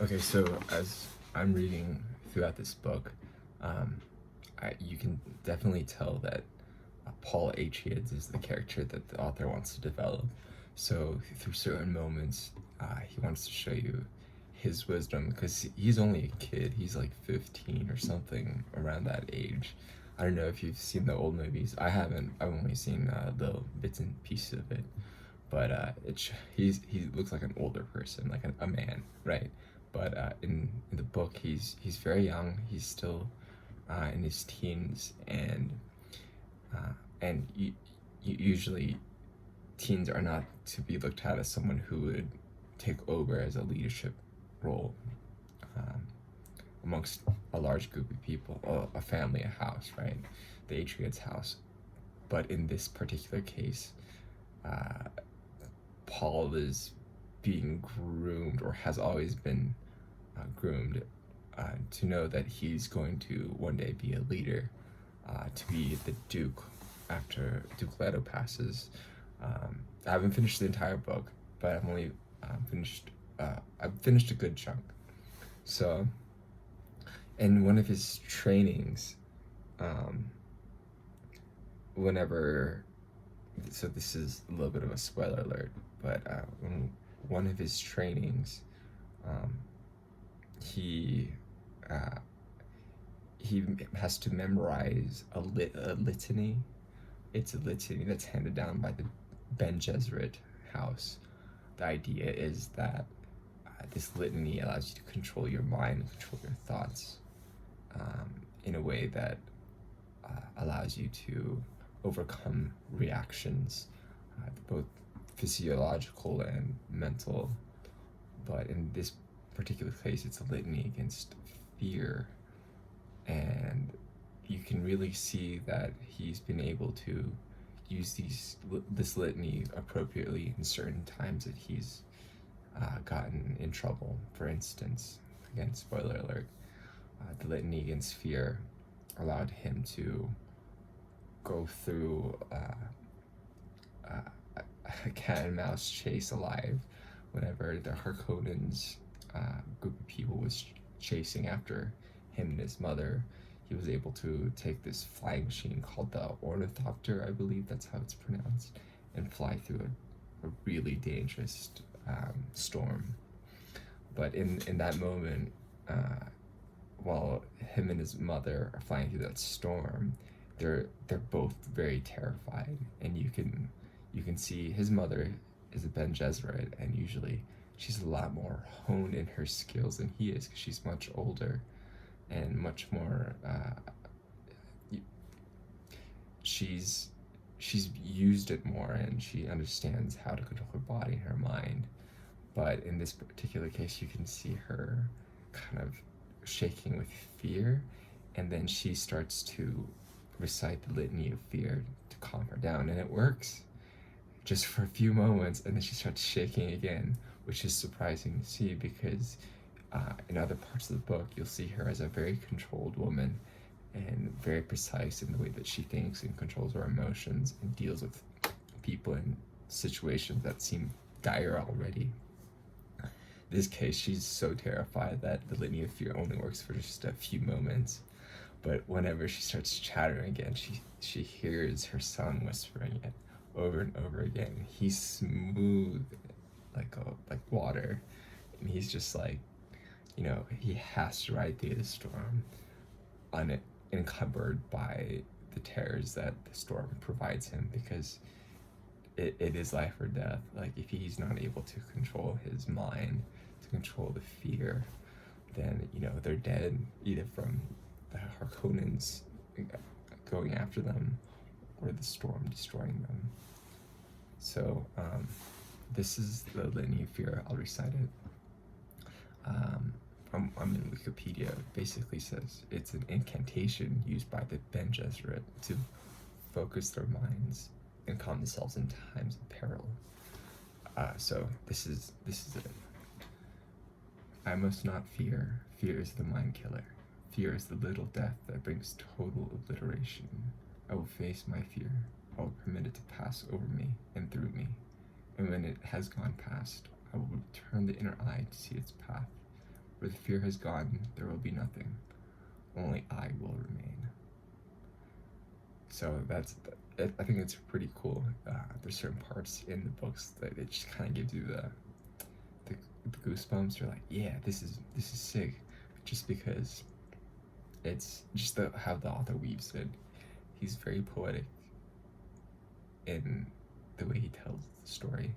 Okay, so as I'm reading throughout this book, um, you can definitely tell that Paul Atreides is the character that the author wants to develop. So through certain moments, he wants to show you his wisdom because he's only a kid. He's like 15 or something around that age. I don't know if you've seen the old movies. I haven't. I've only seen little bits and pieces of it, but he looks like an older person, like a man, right? But in the book, he's very young. He's still in his teens, uh, and usually teens are not to be looked at as someone who would take over as a leadership role um, amongst a large group of people, a family, a house, right? The Atriot's house. But in this particular case, uh, Paul is being groomed, or has always been groomed, to know that he's going to one day be a leader, to be the Duke after Duke Leto passes. I haven't finished the entire book, but I've only finished. I've finished a good chunk. So, in one of his trainings, um, whenever so this is a little bit of a spoiler alert, but when one of his trainings, um, he uh, he has to memorize a litany. It's a litany that's handed down by the Bene Gesserit house. The idea is that this litany allows you to control your mind and control your thoughts, in a way that allows you to overcome reactions, both physiological and mental. But in this particular case, it's a litany against fear, and you can really see that he's been able to use this litany appropriately in certain times that he's gotten in trouble. For instance, again, spoiler alert, the litany against fear allowed him to go through a cat and mouse chase alive whenever the Harkonnens group of people was chasing after him and his mother. He was able to take this flying machine called the Ornithopter, I believe that's how it's pronounced, and fly through a really dangerous storm. But in that moment, while him and his mother are flying through that storm, they're both very terrified, and you can see his mother is a Bene Gesserit, and usually she's a lot more honed in her skills than he is because she's much older and much more. She's used it more, and she understands how to control her body and her mind. But in this particular case, you can see her kind of shaking with fear, and then she starts to recite the litany of fear to calm her down, and it works just for a few moments, and then she starts shaking again, which is surprising to see because in other parts of the book, you'll see her as a very controlled woman and very precise in the way that she thinks and controls her emotions and deals with people in situations that seem dire already. In this case, she's so terrified that the litany of fear only works for just a few moments. But whenever she starts chattering again, she hears her son whispering it over and over again. He's smooth like water, and he's just like, he has to ride through the storm unencumbered by the terrors that the storm provides him, because it is life or death. Like, if he's not able to control his mind, to control the fear, then they're dead, either from the Harkonnens going after them or the storm destroying them. So this is the Litany of Fear. I'll recite it. I'm in Wikipedia. It basically says it's an incantation used by the Bene Gesserit to focus their minds and calm themselves in times of peril. So this is it. I must not fear. Fear is the mind killer. Fear is the little death that brings total obliteration. I will face my fear. I will permit it to pass over me and through me. And when it has gone past, I will turn the inner eye to see its path. Where the fear has gone, there will be nothing. Only I will remain. So I think it's pretty cool. There's certain parts in the books that it just kind of gives you the goosebumps. You're like, yeah, this is sick, just because it's just how the author weaves it. He's very poetic in the way he tells the story,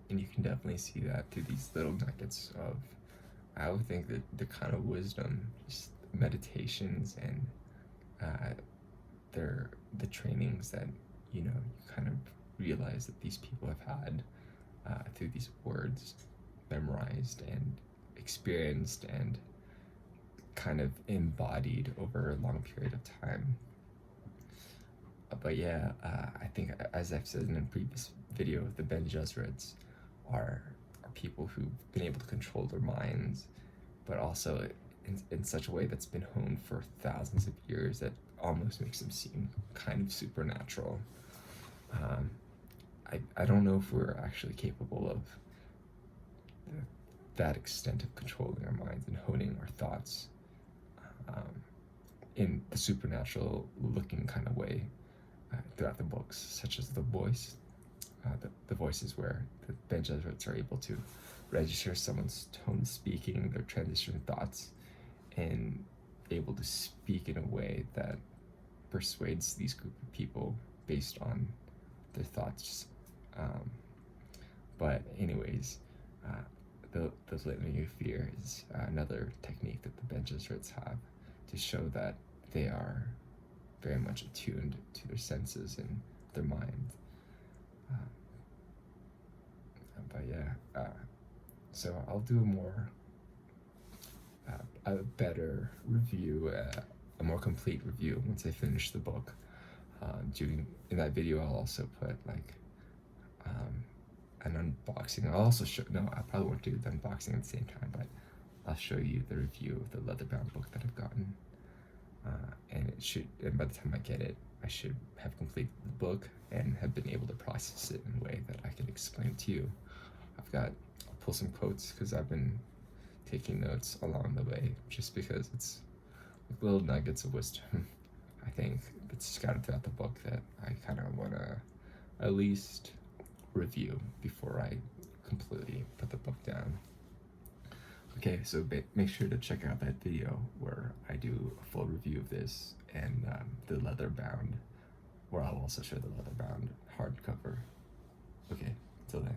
and you can definitely see that through these little nuggets of, I would think, that the kind of wisdom, just meditations, and the trainings that you kind of realize that these people have had through these words memorized and experienced and kind of embodied over a long period of time. But yeah, I think, as I've said in a previous video, the Bene Gesserits are people who've been able to control their minds, but also in such a way that's been honed for thousands of years that almost makes them seem kind of supernatural. I don't know if we're actually capable of that extent of controlling our minds and honing our thoughts in the supernatural looking kind of way throughout the books, such as the voice. The voices where the Bene Gesserits are able to register someone's tone of speaking, their transition thoughts, and able to speak in a way that persuades these group of people based on their thoughts. But anyways, the Litany of Fear is another technique that the Bene Gesserits have to show that they are very much attuned to their senses and their mind. But yeah, so I'll do a better review, a more complete review once I finish the book. In that video, I'll also put like an unboxing. I'll also show, no, I probably won't do the unboxing at the same time, but I'll show you the review of the leather-bound book that I've gotten. And by the time I get it, I should have completed the book and have been able to process it in a way that I can explain to you. I'll pull some quotes because I've been taking notes along the way, just because it's like little nuggets of wisdom, I think, that's scattered throughout the book that I kind of want to at least review before I completely put the book down. Okay, so make sure to check out that video where I do a full review of this and the leather bound, where I'll also show the leather bound hardcover. Okay, until then.